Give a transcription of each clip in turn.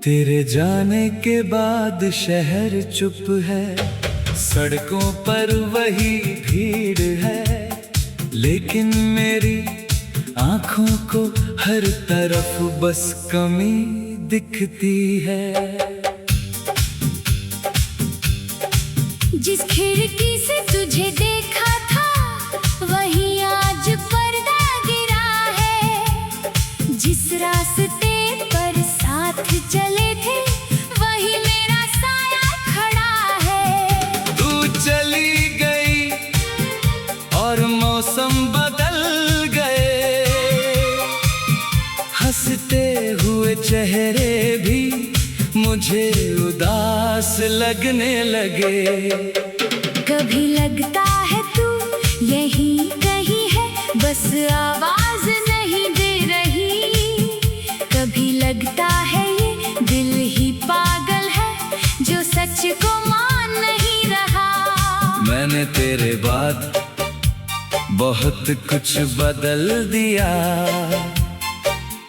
तेरे जाने के बाद शहर चुप है, सड़कों पर वही भीड़ है, लेकिन मेरी आंखों को हर तरफ बस कमी दिखती है। जिस खिड़की से तुझे देखा था वही आज पर्दा गिरा है। जिस रास्ते पर साथ चले थे वही मेरा साया खड़ा है। तू चली गई और मौसम बदल गए, हंसते हुए चेहरे भी मुझे उदास लगने लगे। कभी लगता है तू यही कहीं है, बस आवाज नहीं दे रही। कभी लगता है ये दिल ही पागल है, जो सच को मान नहीं रहा। मैंने तेरे बाद बहुत कुछ बदल दिया,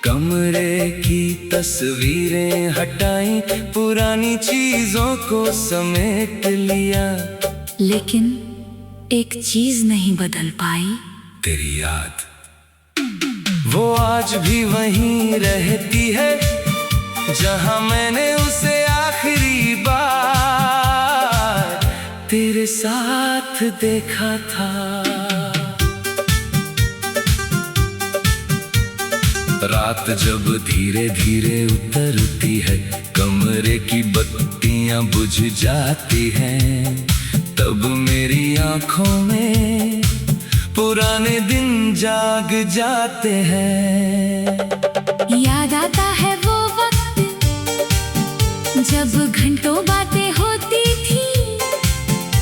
कमरे की तस्वीरें हटाई, पुरानी चीजों को समेट लिया। लेकिन एक चीज नहीं बदल पाई, तेरी याद। वो आज भी वहीं रहती है जहां मैंने उसे आखिरी बार तेरे साथ देखा था। रात जब धीरे धीरे उतरती है, कमरे की बत्तियां बुझ जाती हैं, तब मेरी आंखों में पुराने दिन जाग जाते हैं। याद आता है वो वक्त जब घंटों बातें होती थी,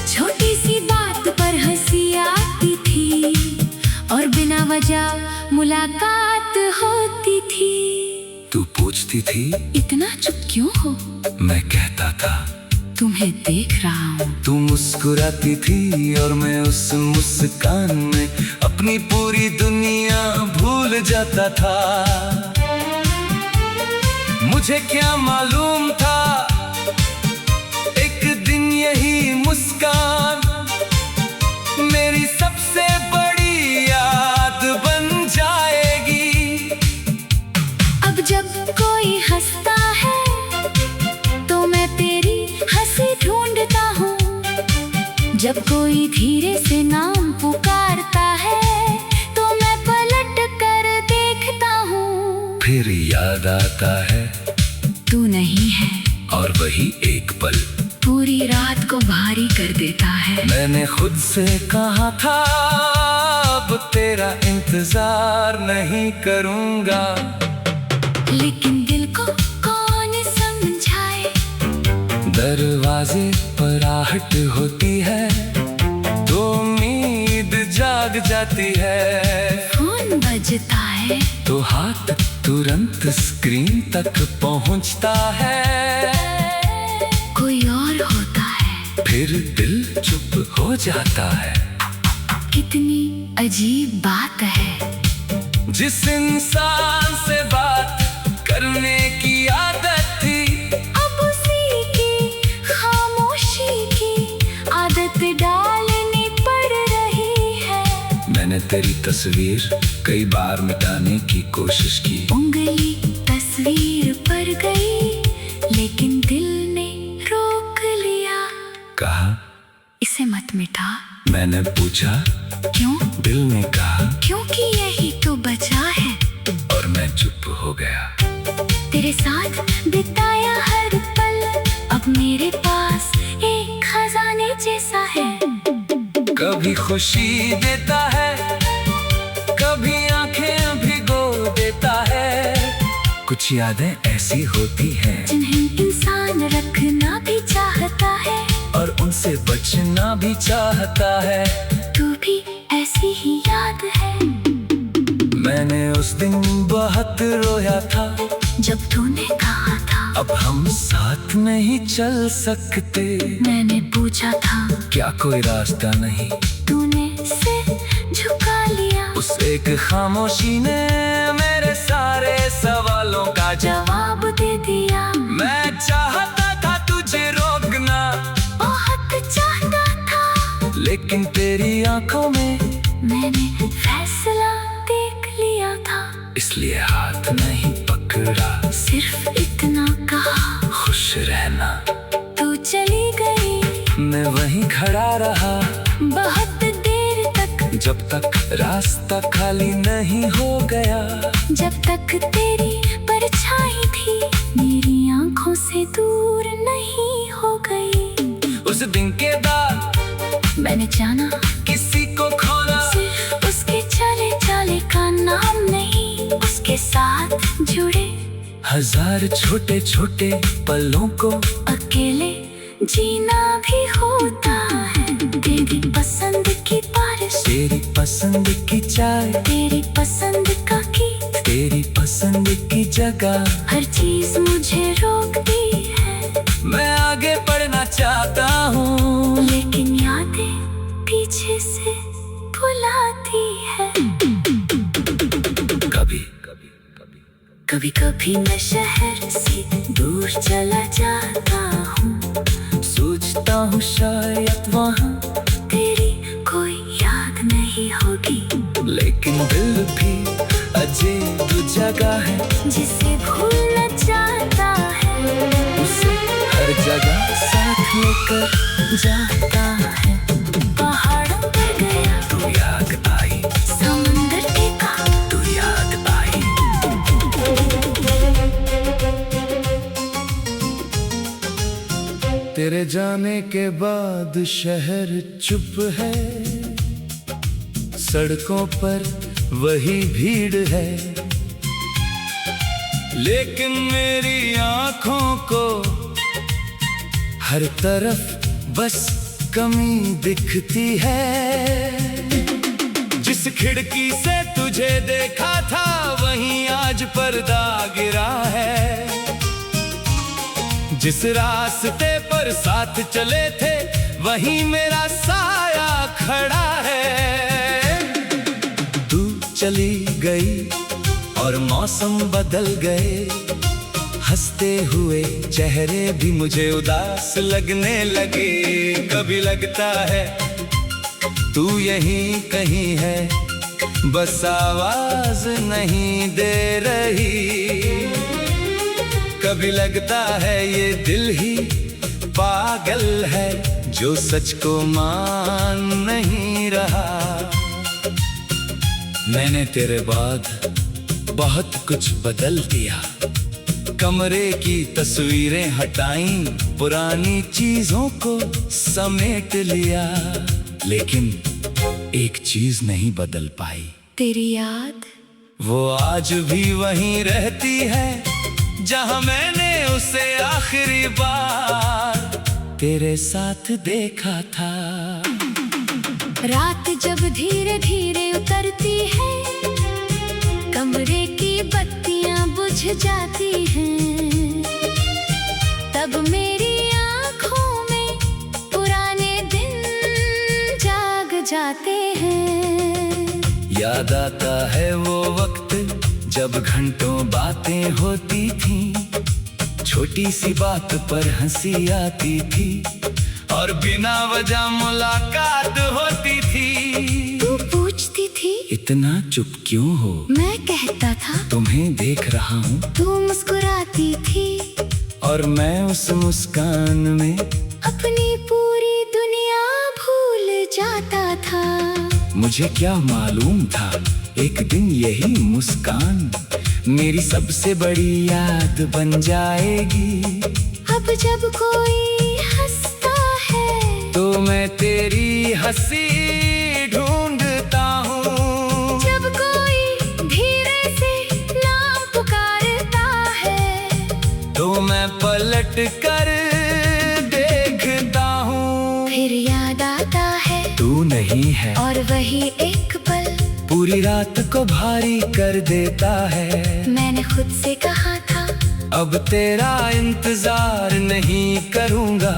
छोटी सी बात पर हंसी आती थी और बिना वजह मुलाकात होती थी। तू पूछती थी इतना चुप क्यों हो, मैं कहता था तुम्हें देख रहा हूँ। तू मुस्कुराती थी और मैं उस मुस्कान में अपनी पूरी दुनिया भूल जाता था। मुझे क्या मालूम था एक दिन यही मुस्कान मेरी सबसे बड़ी याद बन जाएगी। अब जब कोई हंसता है तो मैं तेरी हंसी ढूंढता हूँ, जब कोई धीरे से नाम पुकारता है तो मैं पलट कर देखता हूँ। फिर याद आता है तू नहीं है और वही एक पल पूरी रात को भारी कर देता है। मैंने खुद से कहा था अब तेरा इंतजार नहीं करूंगा, लेकिन दिल को कौन समझाए। दरवाजे पर आहट होती है तो उम्मीद जाग जाती है। फोन बजता है तो हाथ तुरंत स्क्रीन तक पहुंचता है। कोई और होता है फिर दिल चुप हो जाता है। कितनी अजीब बात है, जिस इंसान से बात करने की आदत थी, अब उसी की खामोशी की आदत डालनी पड़ रही है। मैंने तेरी तस्वीर कई बार मिटाने की कोशिश की, उंगली तस्वीर पर गई लेकिन दिल ने रोक लिया। कहा इसे मत मिटा। मैंने पूछा क्यों? दिल ने कहा क्योंकि यही तो बचा है। और मैं चुप हो गया। तेरे साथ बिताया हर पल अब मेरे पास एक खजाने जैसा है। कभी खुशी देता है, कभी आंखें भिगो देता है। कुछ यादें ऐसी होती हैं जिन्हें इंसान रखना भी चाहता है और उनसे बचना भी चाहता है। तू भी ऐसी ही याद है। मैंने उस दिन बहुत रोया था जब तूने कहा था अब हम साथ नहीं चल सकते। मैंने पूछा था क्या कोई रास्ता नहीं, तूने सिर झुका लिया। उस एक खामोशी ने मेरे सारे सवालों का जवाब दे लेकिन तेरी आंखों में मैंने फैसला देख लिया था, इसलिए हाथ नहीं पकड़ा, सिर्फ इतना कहा खुश रहना। तू चली गई, मैं वहीं खड़ा रहा बहुत देर तक, जब तक रास्ता खाली नहीं हो गया। जब तक तेरी परछाई थी मेरी आंखों से दूर नहीं हो गई। उस दिन के बाद मैंने जाना किसी को खोना, सिर्फ उसके चले चले का नाम नहीं, उसके साथ जुड़े हजार छोटे छोटे पलों को अकेले जीना भी होता है। तेरी पसंद की बारिश, तेरी पसंद की चाय, तेरी पसंद का गीत, तेरी पसंद की जगह, हर चीज मुझे रोकती है। मैं आगे बढ़ना चाहता हूँ, लेकिन यादें पीछे से बुलाती है। कभी कभी कभी मैं शहर से दूर चला जाता हूँ, सोचता हूँ शायद वहाँ तेरी कोई याद नहीं होगी, लेकिन दिल भी अजीब जगह है, जिसे भूलना चाहता है उसे हर जगह साथ लेकर जाता है। पहाड़ों पर गया तू याद आई, समुंदर देखा तू याद आई। तेरे जाने के बाद शहर चुप है, सड़कों पर वही भीड़ है, लेकिन मेरी आंखों को हर तरफ बस कमी दिखती है। जिस खिड़की से तुझे देखा था वहीं आज पर्दा गिरा है, जिस रास्ते पर साथ चले थे वहीं मेरा साया खड़ा है। तू चली गई और मौसम बदल गए, हंसते हुए चेहरे भी मुझे उदास लगने लगे। कभी लगता है तू यहीं कहीं है, बस आवाज नहीं दे रही। कभी लगता है ये दिल ही पागल है, जो सच को मान नहीं रहा। मैंने तेरे बाद बहुत कुछ बदल दिया, कमरे की तस्वीरें हटाई, पुरानी चीजों को समेट लिया, लेकिन एक चीज नहीं बदल पाई, तेरी याद। वो आज भी वहीं रहती है जहां मैंने उसे आखिरी बार तेरे साथ देखा था। रात जब धीरे धीरे उतरती है, कमरे की बत्तियां बुझ जाती हैं, तब मेरी आंखों में पुराने दिन जाग जाते हैं। याद आता है वो वक्त जब घंटों बातें होती थी, छोटी सी बात पर हंसी आती थी और बिना वजह मुलाकात होती थी। तू पूछती थी इतना चुप क्यों हो, मैं कहता था तुम्हें देख रहा हूँ, तू मुस्कुराती थी और मैं उस मुस्कान में अपनी पूरी दुनिया भूल जाता था। मुझे क्या मालूम था एक दिन यही मुस्कान मेरी सबसे बड़ी याद बन जाएगी। अब जब कोई हंसता है तो मैं तेरी हंसी ढूंढता हूँ, जब कोई धीरे से नाम पुकारता है तो मैं पलट कर देखता हूँ। फिर याद आता है तू नहीं है और वही एक पल पूरी रात को भारी कर देता है। मैंने खुद से कहा था अब तेरा इंतजार नहीं करूँगा,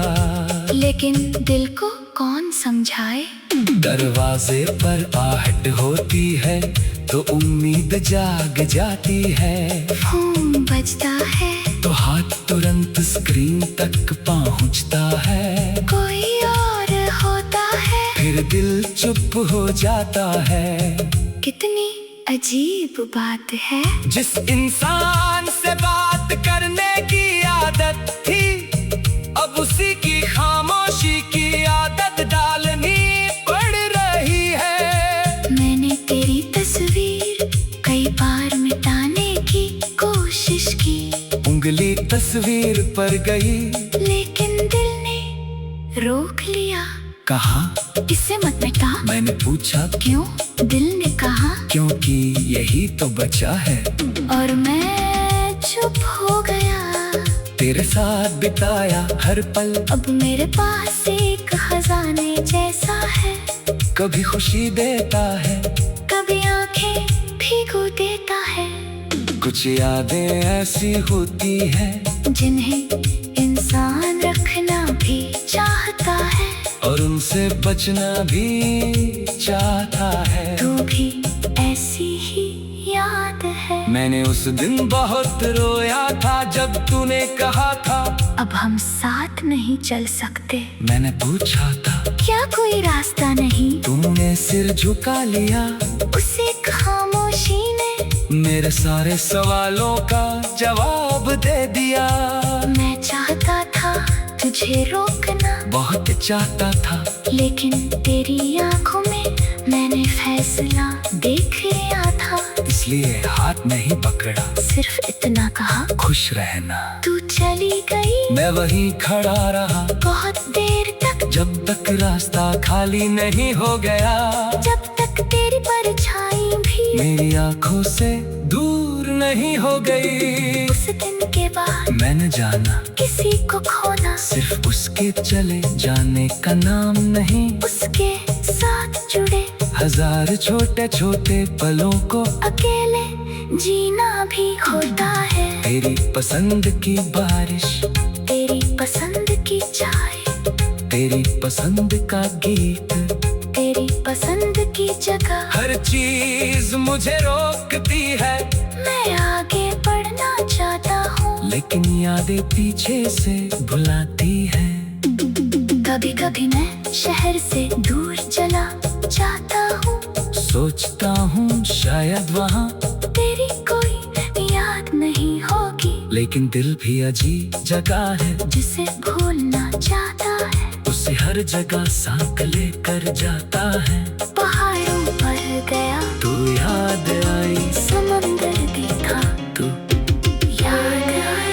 लेकिन दिल को कौन समझाए। दरवाजे पर आहट होती है तो उम्मीद जाग जाती है, फोन बजता है तो हाथ तुरंत स्क्रीन तक पहुंचता है। कोई और होता है फिर दिल चुप हो जाता है। कितनी अजीब बात है। जिस इंसान से बात करने की आदत थी, अब उसी की खामोशी की आदत डालनी पड़ रही है। मैंने तेरी तस्वीर कई बार मिटाने की कोशिश की, उंगली तस्वीर पर गई, लेकिन दिल ने रोक लिया। कहा इसे मत मिटा। मैंने पूछा क्यों? दिल ने कहा क्योंकि यही तो बचा है। और मैं चुप हो गया। तेरे साथ बिताया हर पल अब मेरे पास एक खजाने जैसा है। कभी खुशी देता है, कभी आंखें भिगो देता है। कुछ यादें ऐसी होती हैं जिन्हें इंसान रखना भी चाहता है, और उनसे बचना भी चाहता है। तू भी ऐसी ही याद है। मैंने उस दिन बहुत रोया था जब तूने कहा था अब हम साथ नहीं चल सकते। मैंने पूछा था क्या कोई रास्ता नहीं? तुमने सिर झुका लिया। उसी खामोशी ने मेरे सारे सवालों का जवाब दे दिया। मैं चाहता था तुझे रोकना, बहुत चाहता था, लेकिन तेरी आंखों में मैंने फैसला देख लिया था। इसलिए हाथ नहीं पकड़ा, सिर्फ इतना कहा खुश रहना। तू चली गई, मैं वहीं खड़ा रहा बहुत देर तक, जब तक रास्ता खाली नहीं हो गया। जब तक तेरी परछाई भी मेरी आंखों से दूर नहीं हो गई। उस दिन के बाद मैंने जाना किसी को खोना सिर्फ उसके चले जाने का नाम नहीं, उसके साथ जुड़े हजार छोटे छोटे पलों को अकेले जीना भी होता है। तेरी पसंद की बारिश, तेरी पसंद की चाय, तेरी पसंद का गीत, तेरी पसंद की जगह, हर चीज मुझे रोकती है। मैं आगे बढ़ना चाहता हूँ, लेकिन यादें पीछे से भुलाती है। कभी कभी मैं शहर से दूर चला जाता हूँ, सोचता हूँ शायद वहाँ तेरी कोई याद नहीं होगी, लेकिन दिल भी अजीब जगह है जिसे भूलना चाहता है। उसे हर जगह साथ लेकर जाता है। पहाड़ों पर गया, तू याद आई, समंदर देखा, तू याद आई।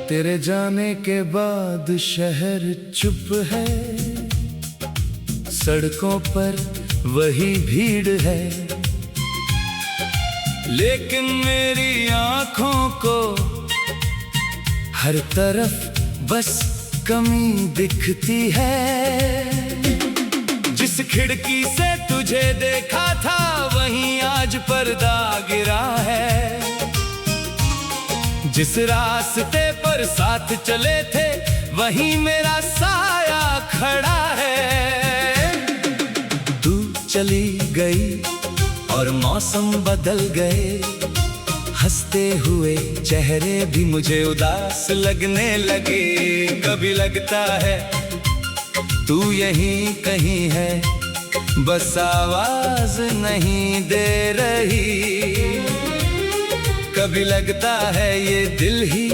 तेरे जाने के बाद शहर चुप है, सड़कों पर वही भीड़ है, लेकिन मेरी आंखों को हर तरफ बस कमी दिखती है। जिस खिड़की से तुझे देखा था वहीं आज पर्दा गिरा है। जिस रास्ते पर साथ चले थे वहीं मेरा साया खड़ा है। तू चली गई और मौसम बदल गए, हंसते हुए चेहरे भी मुझे उदास लगने लगे। कभी लगता है तू यहीं कहीं है, बस आवाज नहीं दे रही। कभी लगता है ये दिल ही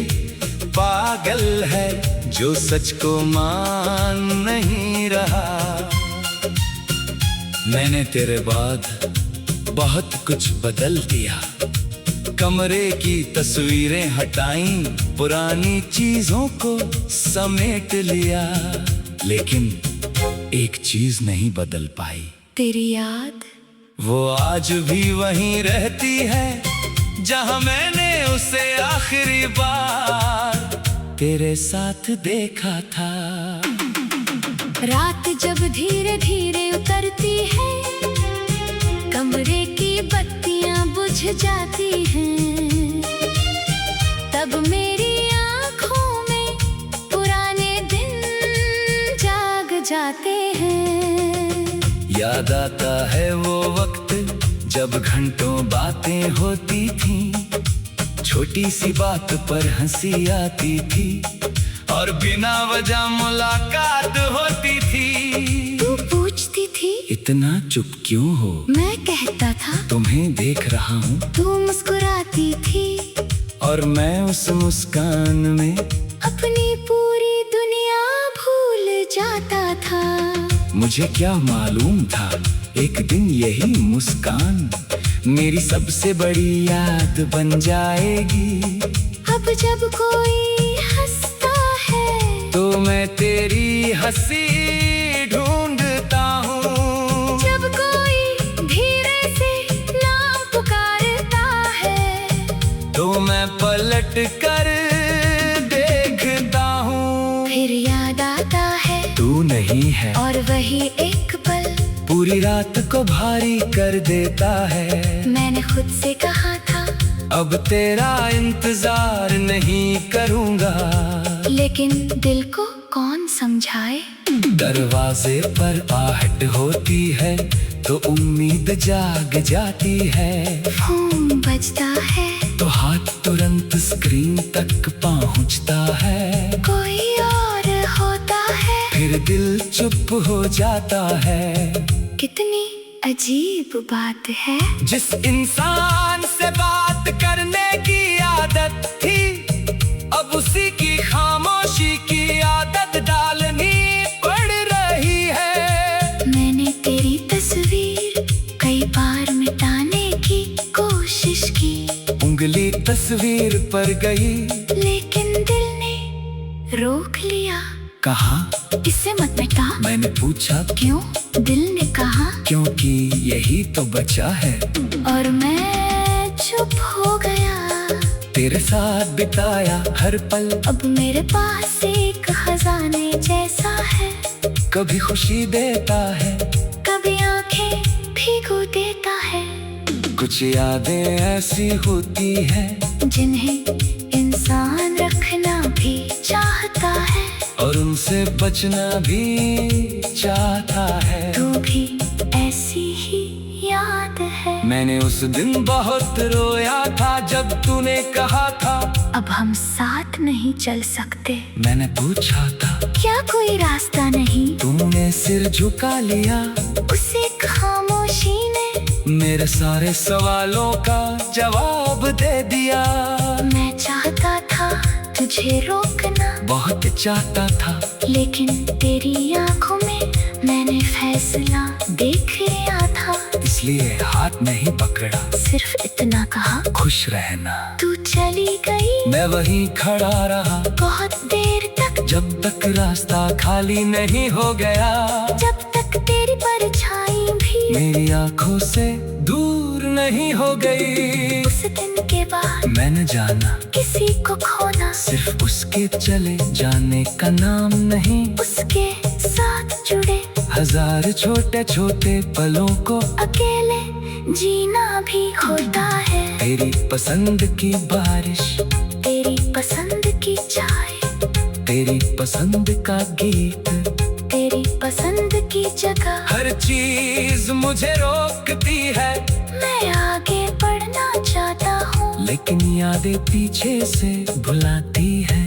पागल है जो सच को मान नहीं रहा। मैंने तेरे बाद बहुत कुछ बदल दिया, कमरे की तस्वीरें हटाई, पुरानी चीजों को समेट लिया, लेकिन एक चीज नहीं बदल पाई, तेरी याद। वो आज भी वहीं रहती है जहां मैंने उसे आखिरी बार तेरे साथ देखा था। रात जब धीरे धीरे उतरती है, कमरे की बत्तियां बुझ जाती हैं, तब मेरी आंखों में पुराने दिन जाग जाते हैं। याद आता है वो वक्त जब घंटों बातें होती थी, छोटी सी बात पर हंसी आती थी और बिना वजह मुलाकात होती थी। तू पूछती थी इतना चुप क्यों हो, मैं कहता था तुम्हें देख रहा हूँ। तू मुस्कुराती थी और मैं उस मुस्कान में अपनी पूरी दुनिया भूल जाता था। मुझे क्या मालूम था एक दिन यही मुस्कान मेरी सबसे बड़ी याद बन जाएगी। अब जब कोई हंसता है तो मैं तेरी हंसी ढूंढता हूँ। जब कोई धीरे से नाम पुकारता है तो मैं पलट कर देखता हूँ। फिर याद आता है तू नहीं है और वही एक पल पूरी रात को भारी कर देता है। मैंने खुद से कहा था अब तेरा इंतजार नहीं करूँगा, लेकिन दिल को कौन समझाए। दरवाजे पर आहट होती है तो उम्मीद जाग जाती है। फोन बजता है तो हाथ तुरंत स्क्रीन तक पहुंचता है। कोई और होता है फिर दिल चुप हो जाता है। कितनी अजीब बात है, जिस इंसान से बात करने की आदत थी अब उसी की खामोशी की आदत डालनी पड़ रही है। मैंने तेरी तस्वीर कई बार मिटाने की कोशिश की, उंगली तस्वीर पर गई लेकिन दिल ने रोक लिया। कहा इसे मत मिटा। मैंने पूछा क्यों? दिल ने कहा क्योंकि यही तो बचा है। और मैं चुप हो गया। तेरे साथ बिताया हर पल अब मेरे पास एक खजाने जैसा है, कभी खुशी देता है कभी आंखें भिगो देता है। कुछ यादें ऐसी होती हैं जिन्हें इंसान रखना भी चाहता है और उनसे बचना भी चाहता है। तू भी ऐसी ही याद है। मैंने उस दिन बहुत रोया था जब तूने कहा था अब हम साथ नहीं चल सकते। मैंने पूछा था क्या कोई रास्ता नहीं? तूने सिर झुका लिया। उसे खामोशी ने मेरे सारे सवालों का जवाब दे दिया। मैं चाहता था तुझे रोकना, बहुत चाहता था, लेकिन तेरी आंखों में मैंने फैसला देख लिया था। इसलिए हाथ नहीं पकड़ा, सिर्फ इतना कहा खुश रहना। तू चली गई, मैं वहीं खड़ा रहा बहुत देर तक, जब तक रास्ता खाली नहीं हो गया। जब तक तेरी परछाई भी मेरी आंखों से दूर नहीं हो गई। उस दिन के बाद मैंने जाना किसी को खोना सिर्फ उसके चले जाने का नाम नहीं, उसके साथ जुड़े हजार छोटे छोटे पलों को अकेले जीना भी होता है। तेरी पसंद की बारिश, तेरी पसंद की चाय, तेरी पसंद का गीत, तेरी पसंद की जगह, हर चीज मुझे रोकती है। मैं आगे बढ़ना चाहता हूँ, लेकिन यादें पीछे से बुलाती है।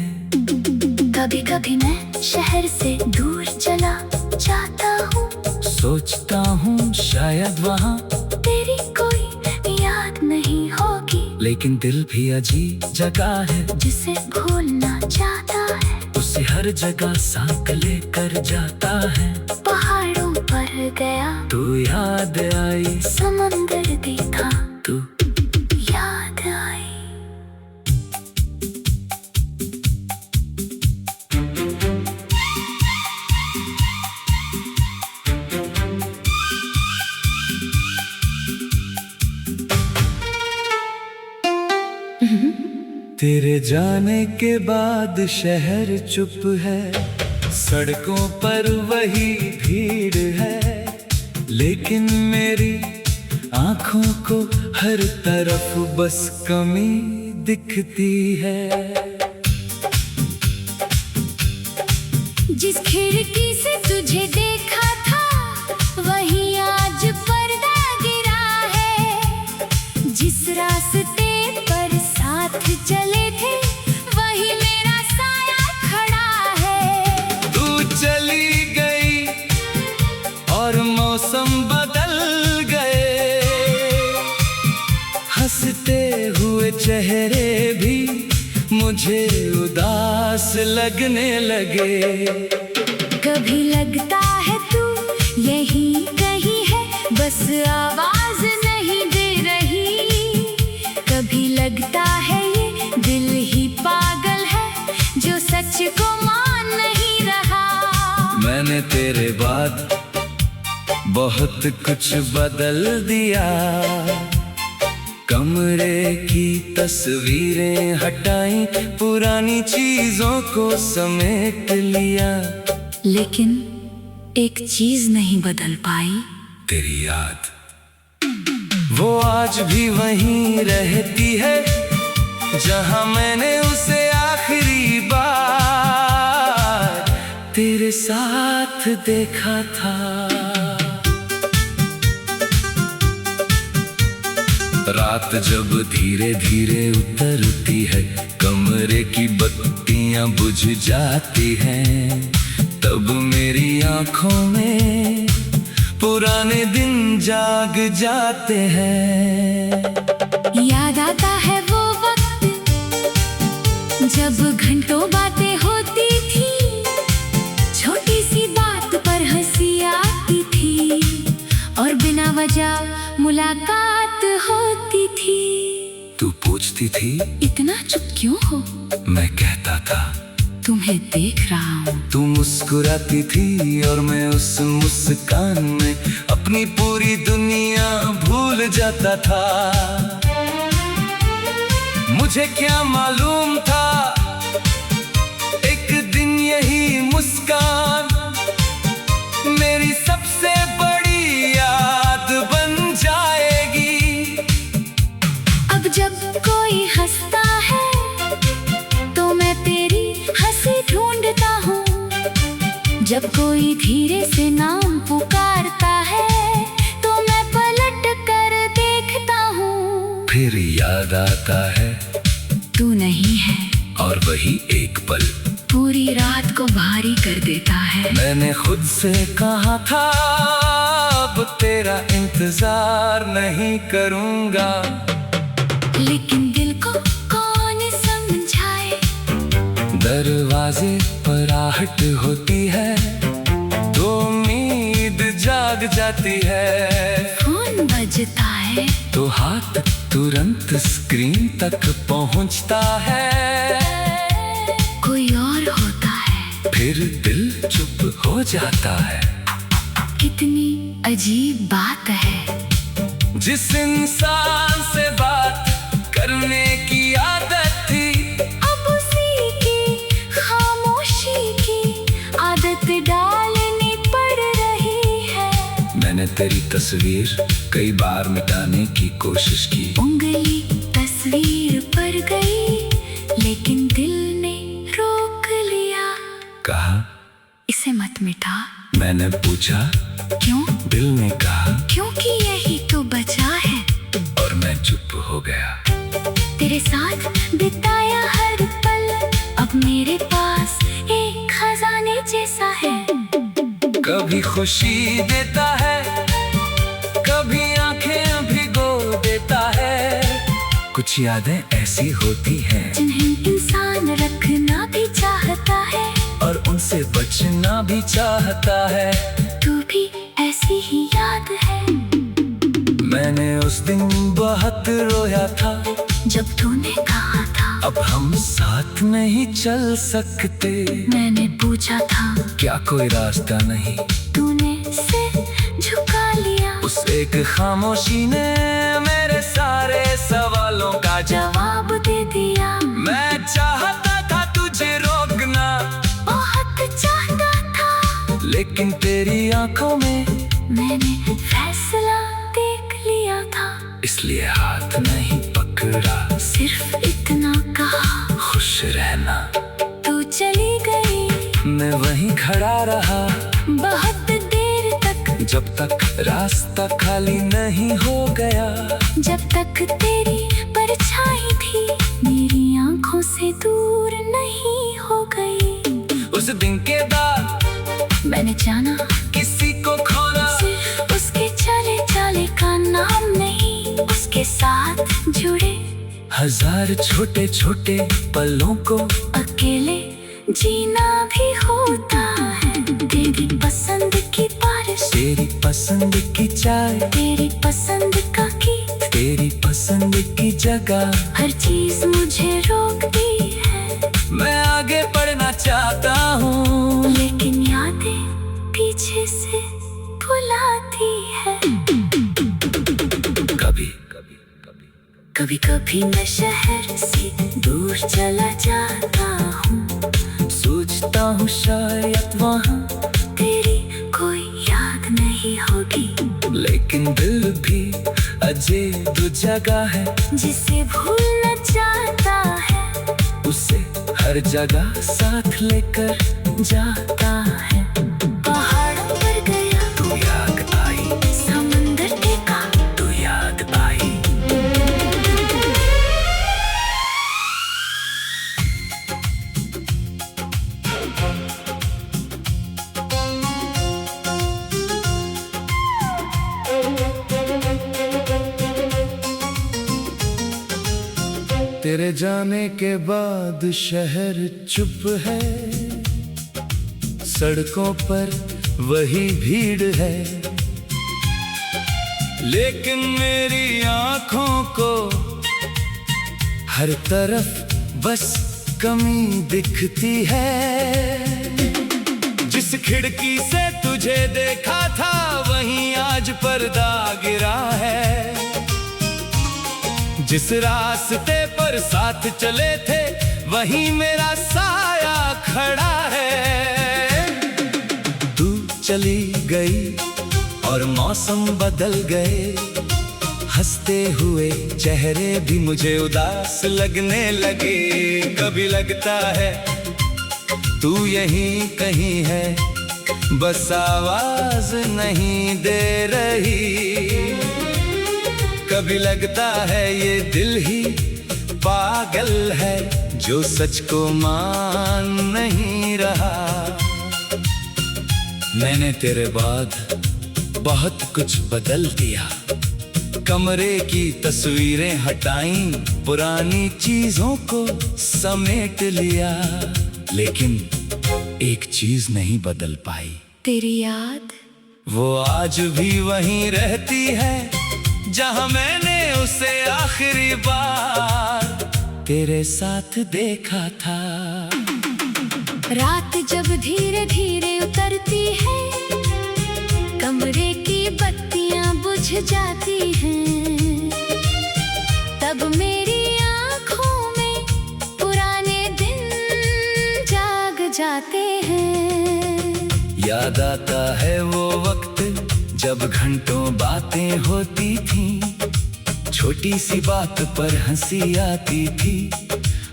कभी कभी मैं शहर से दूर चला जाता हूँ, सोचता हूँ शायद वहाँ तेरी कोई याद नहीं होगी, लेकिन दिल भी अजीब जगह है जिसे भूलना चाहता है। उसे हर जगह साथ लेकर जाता है। पहाड़ों पर गया, तू याद आई, समंदर देखा, तू याद आई। तेरे जाने के बाद शहर चुप है, सड़कों पर वही भीड़ है, लेकिन मेरी आंखों को हर तरफ बस कमी दिखती है। जिस खिड़की से तुझे देखा था वही चेहरे भी मुझे उदास लगने लगे। कभी लगता है तू यही कहीं है, बस आवाज नहीं दे रही। कभी लगता है ये दिल ही पागल है, जो सच को मान नहीं रहा। मैंने तेरे बाद बहुत कुछ बदल दिया। कमरे की तस्वीरें हटाई, पुरानी चीजों को समेट लिया। लेकिन एक चीज नहीं बदल पाई, तेरी याद। वो आज भी वहीं रहती है, जहां मैंने उसे आखिरी बार तेरे साथ देखा था। रात जब धीरे धीरे उतरती है, कमरे की बत्तियां बुझ जाती हैं, तब मेरी आंखों में पुराने दिन जाग जाते हैं। याद आता है वो वक्त जब घंटों बातें होती थी, छोटी सी बात पर हंसी आती थी, और बिना वजह मुलाकात होती थी। तू पूछती थी इतना चुप क्यों हो, मैं कहता था तुम्हें देख रहा हूँ। तू मुस्कुराती थी और मैं उस मुस्कान में अपनी पूरी दुनिया भूल जाता था। मुझे क्या मालूम था एक दिन यही मुस्कान मेरी सबसे बड़ी याद बन जाएगी। अब जब कोई हंसता है तो मैं तेरी हंसी ढूंढता हूँ, जब कोई धीरे से नाम पुकारता है तो मैं पलट कर देखता हूँ। फिर याद आता है तू नहीं है, और वही एक पल पूरी रात को भारी कर देता है। मैंने खुद से कहा था अब तेरा इंतजार नहीं करूंगा, लेकिन दिल को कौन समझाए। दरवाजे पर आहट होती है तो उम्मीद जाग जाती है। फोन बजता है तो हाथ तुरंत स्क्रीन तक पहुंचता है। कोई और होता है, फिर दिल चुप हो जाता है। कितनी अजीब बात है, जिस इंसान से बात करने की आदत थी, अब उसी की खामोशी की आदत डालनी पड़ रही है। मैंने तेरी तस्वीर कई बार मिटाने की कोशिश की। उंगली तस्वीर पर गई, लेकिन दिल ने रोक लिया। कहा इसे मत मिटा। मैंने पूछा क्यों? दिल ने कहा क्योंकि यही तो बचा है। और मैं चुप हो गया। तेरे साथ बिताया हर पल अब मेरे पास एक खजाने जैसा है। कभी खुशी देता है, कभी आंखें भिगो देता है। कुछ यादें ऐसी होती हैं जिन्हें इंसान रखना भी चाहता है, और उनसे बचना भी चाहता है। तू भी ऐसी ही याद है। मैंने उस दिन बहुत रोया था जब तूने कहा था अब हम साथ नहीं चल सकते। मैंने पूछा था क्या कोई रास्ता नहीं, तूने सिर झुका लिया। उस एक खामोशी ने मेरे सारे सवालों का जवाब दे दिया। मैं चाहता था तुझे रोकना, बहुत चाहता था, लेकिन तेरी आंखों में मैंने फैसला देख लिया था। इसलिए हाथ नहीं पकड़ा, सिर्फ इतना कहा खुश रहना। तू चली गई, मैं वहीं खड़ा रहा बहुत देर तक, जब तक रास्ता खाली नहीं हो गया। जब तक तेरी परछाई थी मेरी आंखों से दूर नहीं हो गई। उस दिन के बाद मैंने जाना किसी को खोना, सिर्फ उसके चले चले का नाम नहीं, उसके साथ जुड़े हजार छोटे छोटे पलों को अकेले जीना भी होता है। तेरी पसंद की बारिश, तेरी पसंद की चाय, तेरी पसंद का गीत, तेरी पसंद की जगह, हर चीज मुझे रोकती है। मैं आगे बढ़ना चाहता हूँ, लेकिन यादें पीछे से बुलाती है। कभी कभी कभी मैं शहर से दूर चला जाता हूँ। सोचता हूँ शायद वहाँ तेरी कोई याद नहीं होगी, लेकिन दिल भी अजीब जगह है। जिसे भूलना चाहता है, उसे हर जगह साथ लेकर जाता है। पहाड़ों पर गया तू याद आई, समंदर देखा तू याद आई। तेरे जाने के बाद शहर चुप है, सड़कों पर वही भीड़ है, लेकिन मेरी आंखों को हर तरफ बस कमी दिखती है। जिस खिड़की से तुझे देखा था वहीं आज पर्दा गिरा है। जिस रास्ते पर साथ चले थे वहीं मेरा साया खड़ा है। तू चली गई और मौसम बदल गए, हंसते हुए चेहरे भी मुझे उदास लगने लगे। कभी लगता है तू यहीं कहीं है, बस आवाज नहीं दे रही। कभी लगता है ये दिल ही पागल है, जो सच को मान नहीं रहा। मैंने तेरे बाद बहुत कुछ बदल दिया, कमरे की तस्वीरें हटाई, पुरानी चीजों को समेट लिया, लेकिन एक चीज नहीं बदल पाई। तेरी याद वो आज भी वहीं रहती है जहां मैंने उसे आखिरी बार तेरे साथ देखा था। रात जब धीरे धीरे उतरती है, कमरे की बत्तियां बुझ जाती हैं, तब मेरी आंखों में पुराने दिन जाग जाते हैं। याद आता है वो वक्त जब घंटों बातें होती थी, छोटी सी बात पर हंसी आती थी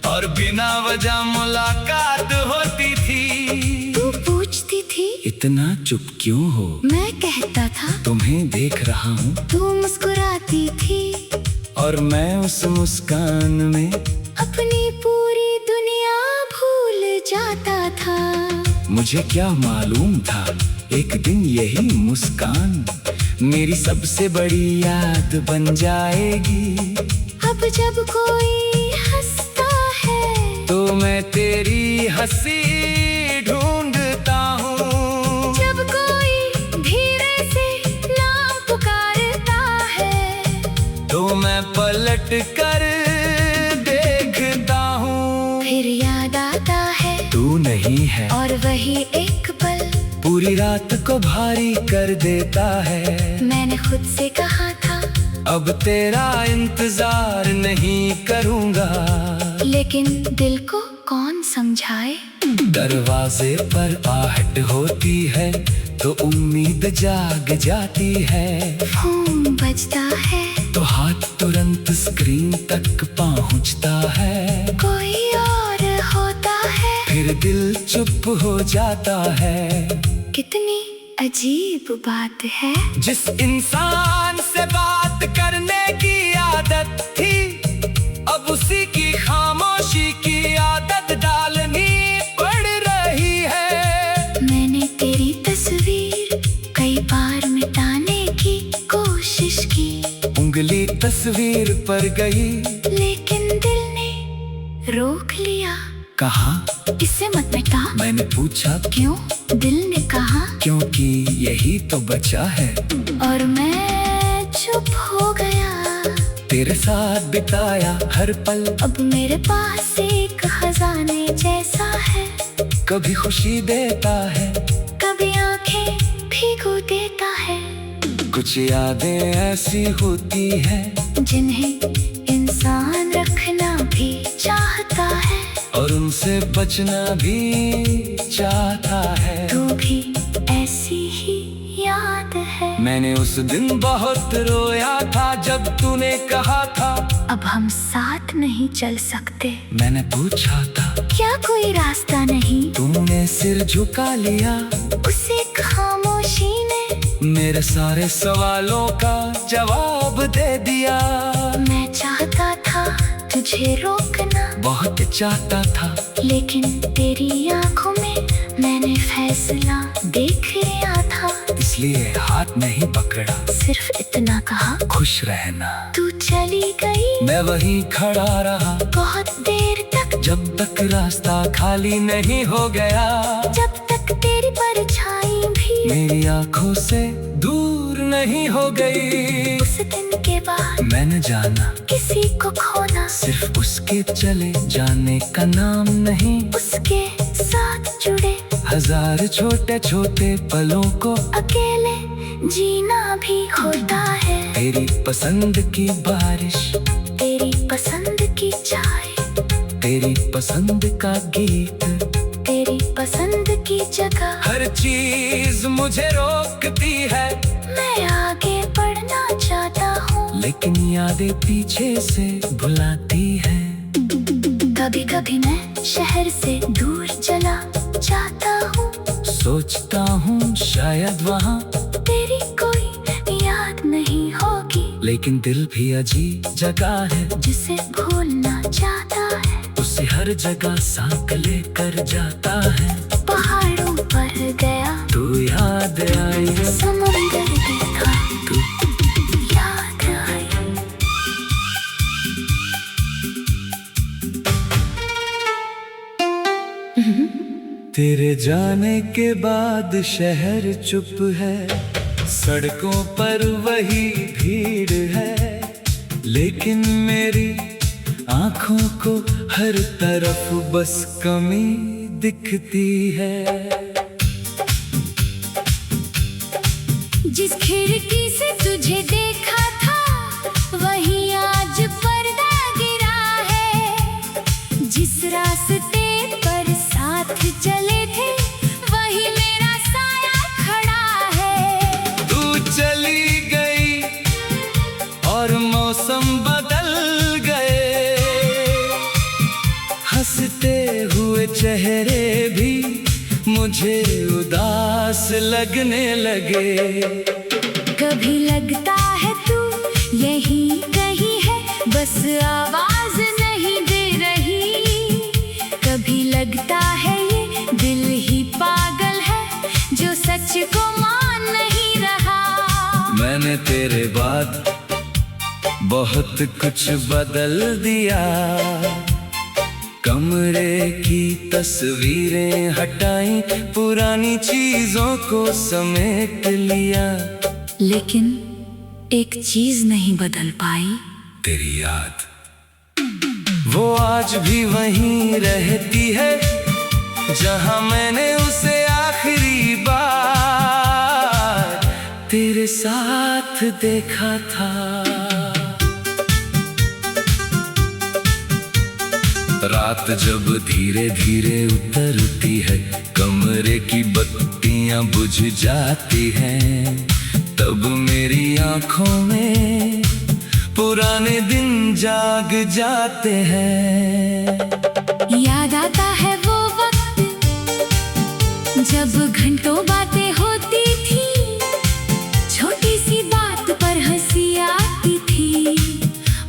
और बिना वजह मुलाकात होती थी। तू पूछती थी इतना चुप क्यों हो, मैं कहता था तुम्हें देख रहा हूँ। तू मुस्कुराती थी और मैं उस मुस्कान में अपनी पूरी दुनिया भूल जाता था। मुझे क्या मालूम था एक दिन यही मुस्कान मेरी सबसे बड़ी याद बन जाएगी। अब जब कोई हंसता है तो मैं तेरी हंसी ढूंढता हूँ। जब कोई धीरे से नाम पुकारता है तो मैं पलट कर देखता हूँ। फिर याद आता है तू नहीं है और वही एक पल पूरी रात को भारी कर देता है। मैंने खुद से कहा था अब तेरा इंतजार नहीं करूँगा, लेकिन दिल को कौन समझाए। दरवाजे पर आहट होती है तो उम्मीद जाग जाती है। फोन बजता है तो हाथ तुरंत स्क्रीन तक पहुंचता है। कोई और होता है फिर दिल चुप हो जाता है। कितनी अजीब बात है, जिस इंसान से बात करने की आदत थी, अब उसी की खामोशी की आदत डालनी पड़ रही है। मैंने तेरी तस्वीर कई बार मिटाने की कोशिश की, उंगली तस्वीर पर गई लेकिन रोक लिया। कहा इससे मत मिटा। मैंने पूछा क्यों? दिल ने कहा क्योंकि यही तो बचा है। और मैं चुप हो गया। तेरे साथ बिताया हर पल अब मेरे पास एक खजाने जैसा है। कभी खुशी देता है, कभी आंखें भिगो देता है। कुछ यादें ऐसी होती हैं जिन्हें इंसान रखना भी चाहता है। और उनसे बचना भी चाहता है। तू भी ऐसी ही याद है। मैंने उस दिन बहुत रोया था जब तूने कहा था अब हम साथ नहीं चल सकते। मैंने पूछा था क्या कोई रास्ता नहीं? तुमने सिर झुका लिया। उसी खामोशी ने मेरे सारे सवालों का जवाब दे दिया। मैं चाहता था तुझे रोकना, बहुत चाहता था, लेकिन तेरी आंखों में मैंने फैसला देख लिया था। इसलिए हाथ नहीं पकड़ा, सिर्फ इतना कहा खुश रहना। तू चली गई, मैं वहीं खड़ा रहा बहुत देर तक, जब तक रास्ता खाली नहीं हो गया। जब तक तेरी परछाई भी मेरी आंखों से दूर नहीं हो गई। उस दिन के बाद मैंने जाना किसी को खोना सिर्फ उसके चले जाने का नाम नहीं, उसके साथ जुड़े हजार छोटे छोटे पलों को अकेले जीना भी होता है। तेरी पसंद की बारिश, तेरी पसंद की चाय, तेरी पसंद का गीत, तेरी पसंद की जगह, हर चीज मुझे रोकती है। मैं आगे बढ़ना चाहता हूँ, लेकिन यादें पीछे से बुलाती है। कभी कभी मैं शहर से दूर चला जाता हूँ। सोचता हूँ शायद वहाँ तेरी कोई याद नहीं होगी, लेकिन दिल भी अजीब जगह है जिसे भूलना चाहता है। उसे हर जगह साथ लेकर जाता है। पहाड़ों पर गया, तू याद आई, समुंदर देखा, तू याद आई। तेरे जाने के बाद शहर चुप है, सड़कों पर वही भीड़ है, लेकिन मेरी आँखों को हर तरफ बस कमी दिखती है। जिस खिड़की से तुझे देखा था वही आज पर्दा गिरा है। जिस रास्ते पर साथ चले थे वही मेरा साया खड़ा है। तू चली गई और मौसम बदल गए, हंसते हुए चेहरे भी मुझे उदास लगने लगे। कभी लगता है तू यही कहीं है, बस आवाज नहीं दे रही। कभी लगता है ये दिल ही पागल है जो सच को मान नहीं रहा। मैंने तेरे बाद बहुत कुछ बदल दिया। कमरे की तस्वीरें हटाई, पुरानी चीजों को समेट लिया, लेकिन एक चीज नहीं बदल पाई, तेरी याद। वो आज भी वहीं रहती है जहां मैंने उसे आखिरी बार तेरे साथ देखा था। रात जब धीरे धीरे उतरती है, कमरे की बत्तियां बुझ जाती हैं, तब मेरी आंखों में पुराने दिन जाग जाते हैं। याद आता है वो वक्त जब घंटों बातें होती थी, छोटी सी बात पर हंसी आती थी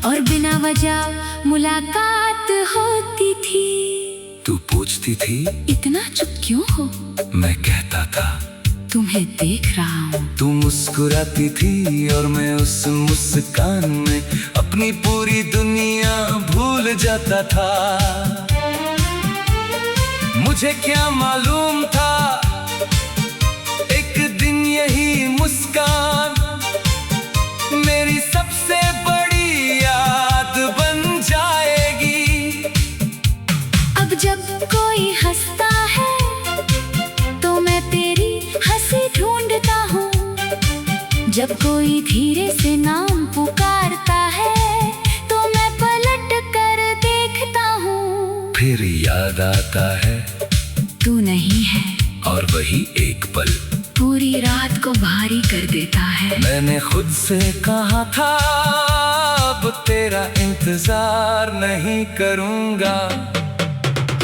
और बिना वजह मुलाकात होती थी। तू पूछती थी इतना चुप क्यों हो? मैं कहता था तुम्हें देख रहा हूँ। तू मुस्कुराती थी और मैं उस मुस्कान में अपनी पूरी दुनिया भूल जाता था। मुझे क्या मालूम था एक दिन यही मुस्कान मेरी सबसे बड़ी याद बन जाएगी। अब जब कोई हंसता है तो मैं तेरी हंसी ढूंढता हूँ। जब कोई धीरे से नाम पुकारता है तो मैं पलट कर देखता हूँ। फिर याद आता है तू नहीं है और वही एक पल पूरी रात को भारी कर देता है। मैंने खुद से कहा था अब तेरा इंतजार नहीं करूंगा,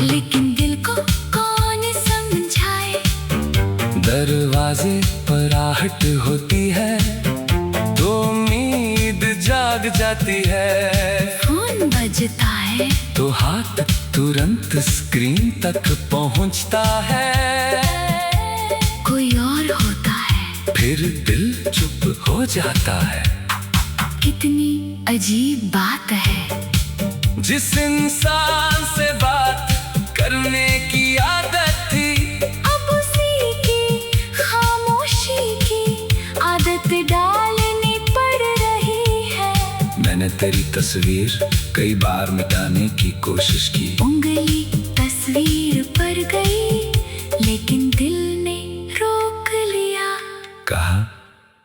लेकिन दिल को कौन समझाए। दरवाजे पर आहट होती है तो उम्मीद जाग जाती है। फोन बजता है तो हाथ तुरंत स्क्रीन तक पहुंचता है। कोई और होता है फिर दिल चुप हो जाता है। कितनी अजीब बात है। जिस इंसान से बात करने की आदत थी अब उसी की खामोशी की आदत डालनी पड़ रही है। मैंने तेरी तस्वीर कई बार मिटाने की कोशिश की। उंगली तस्वीर पर गई लेकिन दिल ने रोक लिया। कहा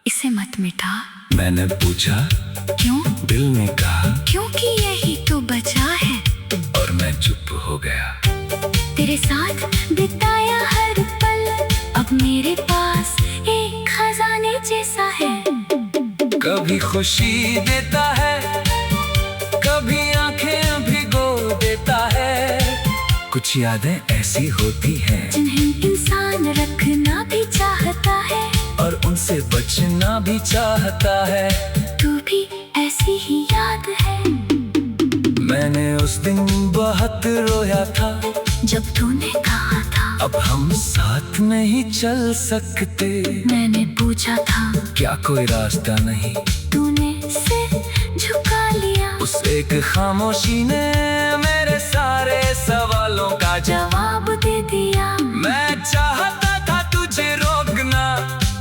इसे मत मिटा। मैंने पूछा क्यों? दिल ने कहा क्योंकि यही तो बचा है। और मैं चुप हो गया। तेरे साथ बिताया हर पल अब मेरे पास एक खजाने जैसा है। कभी खुशी देता है कभी आंखें भिगो देता है। कुछ यादें ऐसी होती हैं जिन्हें इंसान रखना भी चाहता है और उनसे बचना भी चाहता है। तू भी ऐसी ही याद है। मैंने उस दिन बहुत रोया था जब तूने कहा था अब हम साथ नहीं चल सकते। मैंने पूछा था क्या कोई रास्ता नहीं, तूने सिर झुका लिया। उस एक खामोशी ने मेरे सारे सवालों का जवाब दे दिया। मैं चाहता था तुझे रोकना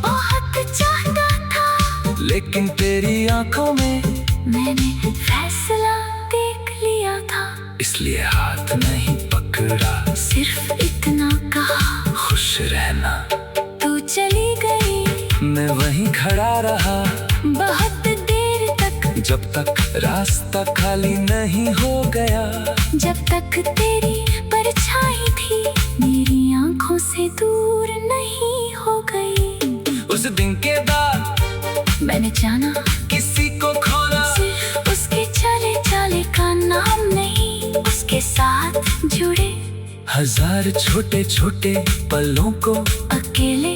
बहुत चाहता था लेकिन तेरी आंखों में मैंने फैसला देख लिया था। इसलिए हाथ नहीं पकड़ा, सिर्फ इतना कहा खुश रहना। तू चली गई मैं वहीं खड़ा रहा बहुत देर तक, जब तक रास्ता खाली नहीं हो गया। जब तक तेरी परछाई थी मेरी आंखों से दूर नहीं हो गई। उस दिन के बाद मैंने जाना किसी को खोना सिर्फ उसके चले चले का नाम नहीं, उसके साथ जुड़े हजार छोटे छोटे पलों को अकेले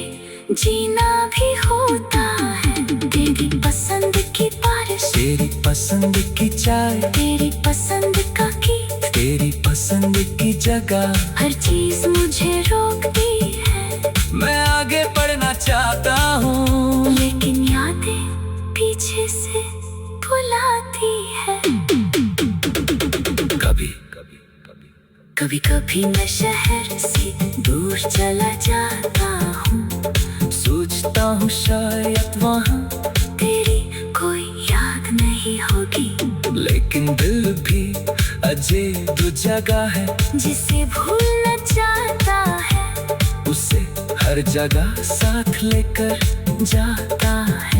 जीना भी होता है। तेरी पसंद की बारिश, तेरी पसंद की चाय, तेरी पसंद का गीत, तेरी पसंद की जगह, हर चीज मुझे रोकती है। मैं आगे बढ़ना चाहता हूँ लेकिन यादें पीछे से बुलाती है। कभी कभी कभी मैं शहर से दूर चला जाता हूँ। सोचता हूँ शायद वहाँ तेरी कोई याद नहीं होगी, लेकिन दिल भी अजीब जगह है। जिसे भूलना चाहता है उसे हर जगह साथ लेकर जाता है।